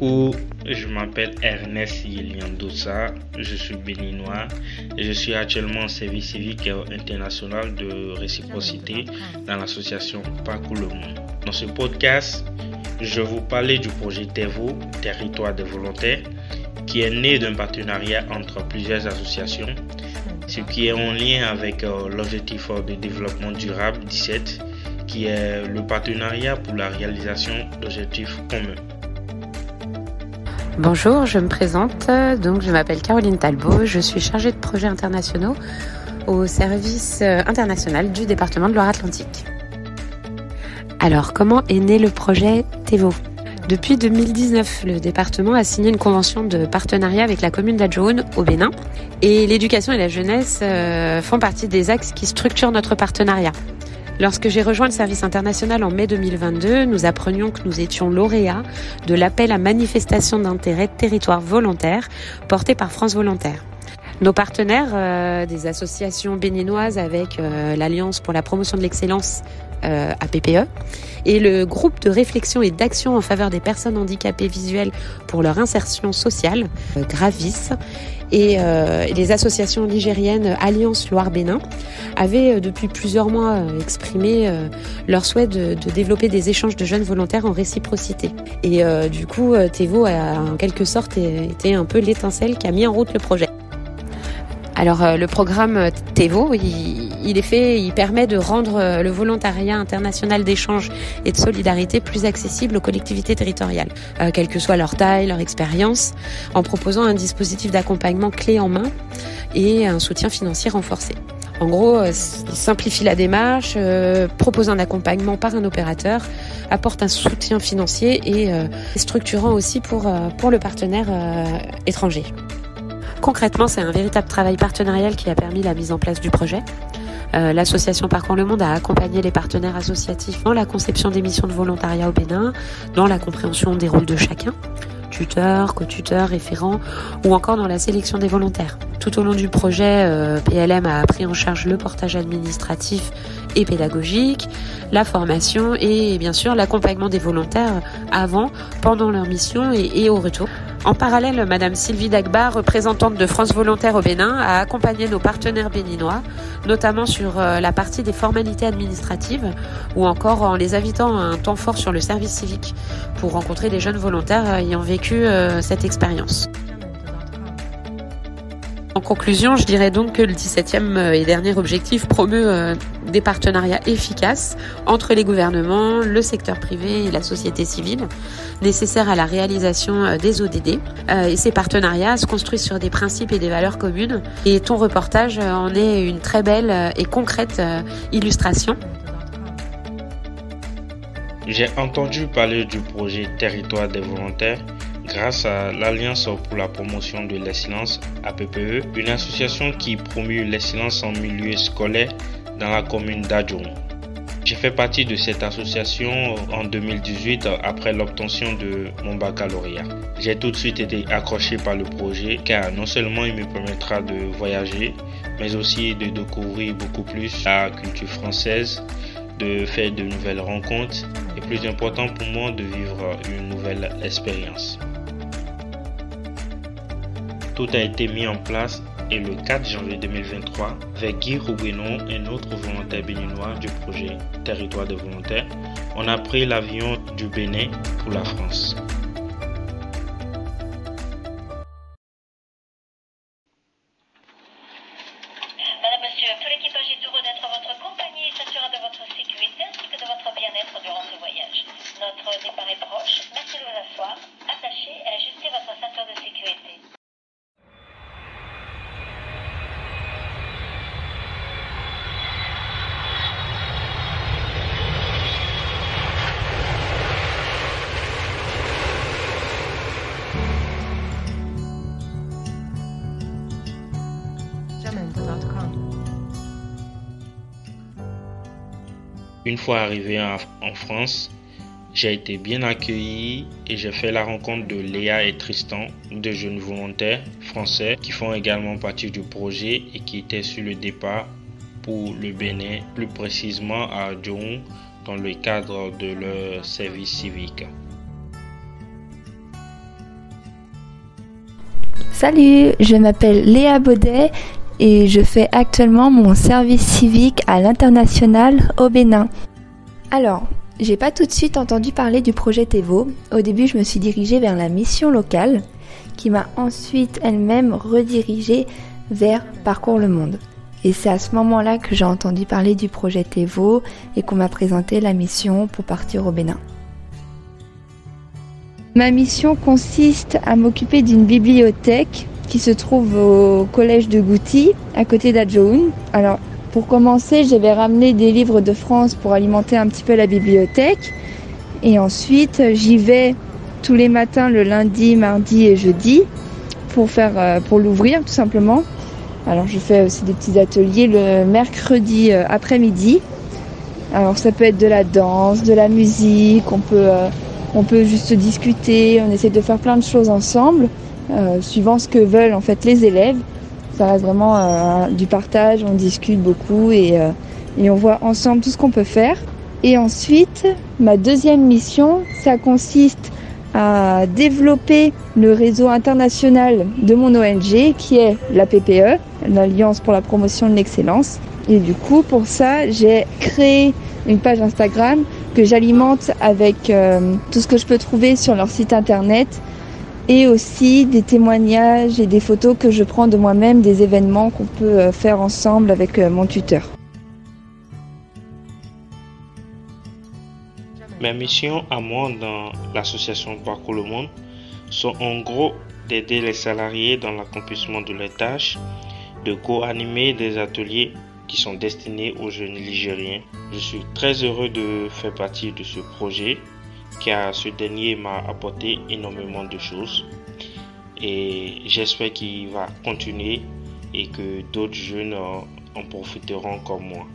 beaucoup, je m'appelle Ernest Yeliandosa, je suis béninois et je suis actuellement en service civique international de réciprocité dans l'association Parcours le Monde. Dans ce podcast, je vais vous parler du projet TEVO, Territoire des volontaires, qui est né d'un partenariat entre plusieurs associations, ce qui est en lien avec l'objectif de développement durable 17, qui est le partenariat pour la réalisation d'objectifs communs. Bonjour, je me présente, donc je m'appelle Caroline Talbot, je suis chargée de projets internationaux au service international du département de Loire-Atlantique. Alors, comment est né le projet TEVO ? Depuis 2019, le département a signé une convention de partenariat avec la commune d'Adjoun au Bénin et l'éducation et la jeunesse font partie des axes qui structurent notre partenariat. Lorsque j'ai rejoint le service international en mai 2022, nous apprenions que nous étions lauréats de l'appel à manifestation d'intérêt territoire volontaire porté par France Volontaire. Nos partenaires, des associations béninoises avec l'Alliance pour la promotion de l'excellence APPE et le groupe de réflexion et d'action en faveur des personnes handicapées visuelles pour leur insertion sociale, Gravis, et les associations ligériennes Alliance Loire-Bénin avaient depuis plusieurs mois exprimé leur souhait de développer des échanges de jeunes volontaires en réciprocité. Et du coup, TEVO a en quelque sorte été un peu l'étincelle qui a mis en route le projet. Alors le programme TEVO, il permet de rendre le volontariat international d'échange et de solidarité plus accessible aux collectivités territoriales, quelle que soit leur taille, leur expérience, en proposant un dispositif d'accompagnement clé en main et un soutien financier renforcé. En gros, il simplifie la démarche, propose un accompagnement par un opérateur, apporte un soutien financier et structurant aussi pour le partenaire étranger. Concrètement, c'est un véritable travail partenarial qui a permis la mise en place du projet. L'association Parcours le Monde a accompagné les partenaires associatifs dans la conception des missions de volontariat au Bénin, dans la compréhension des rôles de chacun, tuteur, co-tuteur, référent, ou encore dans la sélection des volontaires. Tout au long du projet, PLM a pris en charge le portage administratif et pédagogique, la formation et bien sûr l'accompagnement des volontaires avant, pendant leur mission et au retour. En parallèle, Madame Sylvie Dagba, représentante de France Volontaire au Bénin, a accompagné nos partenaires béninois, notamment sur la partie des formalités administratives ou encore en les invitant à un temps fort sur le service civique pour rencontrer des jeunes volontaires ayant vécu cette expérience. En conclusion, je dirais donc que le 17e et dernier objectif promeut des partenariats efficaces entre les gouvernements, le secteur privé et la société civile, nécessaires à la réalisation des ODD. Et ces partenariats se construisent sur des principes et des valeurs communes. Et ton reportage en est une très belle et concrète illustration. J'ai entendu parler du projet Territoire des volontaires grâce à l'Alliance pour la promotion de l'excellence APPE, une association qui promue l'excellence en milieu scolaire dans la commune d'Adjoun. J'ai fait partie de cette association en 2018 après l'obtention de mon baccalauréat. J'ai tout de suite été accroché par le projet car non seulement il me permettra de voyager, mais aussi de découvrir beaucoup plus la culture française, de faire de nouvelles rencontres et plus important pour moi de vivre une nouvelle expérience. Tout a été mis en place et le 4 janvier 2023, avec Guy Roubenon, un autre volontaire béninois du projet Territoire des volontaires, on a pris l'avion du Bénin pour la France. Madame, monsieur, tout l'équipage est heureux d'être à votre compagnie et s'assurera de votre sécurité ainsi que de votre bien-être durant ce voyage. Notre départ est proche. Merci de vous asseoir, attachez et ajustez votre ceinture de sécurité. Une fois arrivé en France, j'ai été bien accueilli et j'ai fait la rencontre de Léa et Tristan, deux jeunes volontaires français qui font également partie du projet et qui étaient sur le départ pour le Bénin, plus précisément à Adjoun, dans le cadre de leur service civique. Salut, je m'appelle Léa Baudet et je fais actuellement mon service civique à l'international au Bénin. Alors, j'ai pas tout de suite entendu parler du projet Tevo. Au début, je me suis dirigée vers la mission locale qui m'a ensuite elle-même redirigée vers Parcours le Monde. Et c'est à ce moment-là que j'ai entendu parler du projet Tevo et qu'on m'a présenté la mission pour partir au Bénin. Ma mission consiste à m'occuper d'une bibliothèque qui se trouve au collège de Gouty, à côté d'Adjoun. Alors, pour commencer, j'avais ramené des livres de France pour alimenter un petit peu la bibliothèque. Et ensuite, j'y vais tous les matins, le lundi, mardi et jeudi, pour l'ouvrir tout simplement. Alors je fais aussi des petits ateliers le mercredi après-midi. Alors ça peut être de la danse, de la musique, on peut juste discuter, on essaie de faire plein de choses ensemble, suivant ce que veulent en fait les élèves. Ça reste vraiment du partage, on discute beaucoup et on voit ensemble tout ce qu'on peut faire. Et ensuite, ma deuxième mission, ça consiste à développer le réseau international de mon ONG qui est la PPE, l'Alliance pour la promotion de l'excellence. Et du coup, pour ça, j'ai créé une page Instagram que j'alimente avec tout ce que je peux trouver sur leur site internet et aussi des témoignages et des photos que je prends de moi-même des événements qu'on peut faire ensemble avec mon tuteur. Mes missions à moi dans l'association Parcours le Monde sont en gros d'aider les salariés dans l'accomplissement de leurs tâches, de co-animer des ateliers qui sont destinés aux jeunes Ligériens. Je suis très heureux de faire partie de ce projet car ce dernier m'a apporté énormément de choses et j'espère qu'il va continuer et que d'autres jeunes en profiteront comme moi.